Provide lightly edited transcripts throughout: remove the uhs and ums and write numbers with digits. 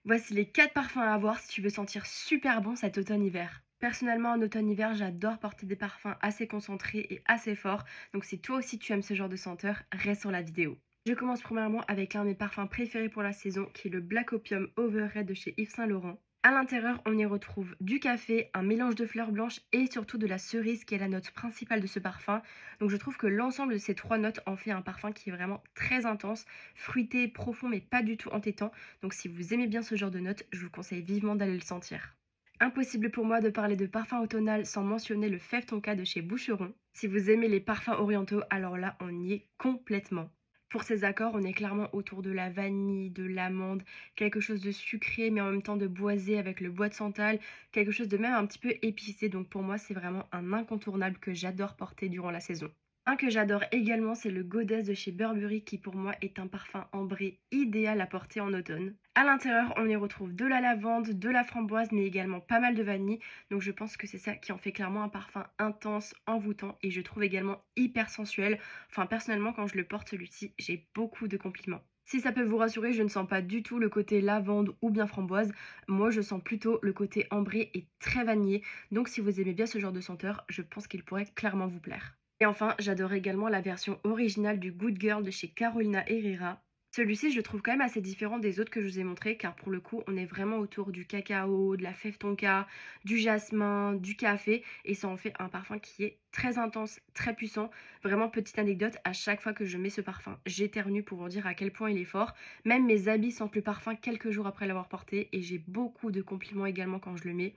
Voici les 4 parfums à avoir si tu veux sentir super bon cet automne-hiver. Personnellement, en automne-hiver, j'adore porter des parfums assez concentrés et assez forts. Donc si toi aussi tu aimes ce genre de senteur, reste sur la vidéo. Je commence premièrement avec l'un de mes parfums préférés pour la saison, qui est le Black Opium Overhead de chez Yves Saint Laurent. À l'intérieur, on y retrouve du café, un mélange de fleurs blanches et surtout de la cerise qui est la note principale de ce parfum. Donc je trouve que l'ensemble de ces 3 notes en fait un parfum qui est vraiment très intense, fruité, profond mais pas du tout entêtant. Donc si vous aimez bien ce genre de notes, je vous conseille vivement d'aller le sentir. Impossible pour moi de parler de parfum automnal sans mentionner le Fève Tonka de chez Boucheron. Si vous aimez les parfums orientaux, alors là, on y est complètement. Pour ces accords, on est clairement autour de la vanille, de l'amande, quelque chose de sucré mais en même temps de boisé avec le bois de santal, quelque chose de même un petit peu épicé. Donc pour moi, c'est vraiment un incontournable que j'adore porter durant la saison. Un que j'adore également, c'est le Goddess de chez Burberry qui pour moi est un parfum ambré idéal à porter en automne. À l'intérieur, on y retrouve de la lavande, de la framboise, mais également pas mal de vanille. Donc je pense que c'est ça qui en fait clairement un parfum intense, envoûtant et je trouve également hyper sensuel. Enfin personnellement, quand je le porte celui-ci, j'ai beaucoup de compliments. Si ça peut vous rassurer, je ne sens pas du tout le côté lavande ou bien framboise. Moi, je sens plutôt le côté ambré et très vanillé. Donc si vous aimez bien ce genre de senteur, je pense qu'il pourrait clairement vous plaire. Et enfin, j'adore également la version originale du Good Girl de chez Carolina Herrera. Celui-ci, je le trouve quand même assez différent des autres que je vous ai montrés, car pour le coup, on est vraiment autour du cacao, de la fève tonka, du jasmin, du café, et ça en fait un parfum qui est très intense, très puissant. Vraiment, petite anecdote, à chaque fois que je mets ce parfum, j'éternue pour vous dire à quel point il est fort. Même mes habits sentent le parfum quelques jours après l'avoir porté, et j'ai beaucoup de compliments également quand je le mets.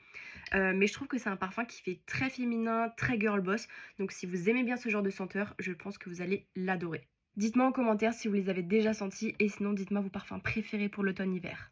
Mais je trouve que c'est un parfum qui fait très féminin, très girl boss. Donc si vous aimez bien ce genre de senteur, je pense que vous allez l'adorer. Dites-moi en commentaire si vous les avez déjà sentis et sinon dites-moi vos parfums préférés pour l'automne-hiver.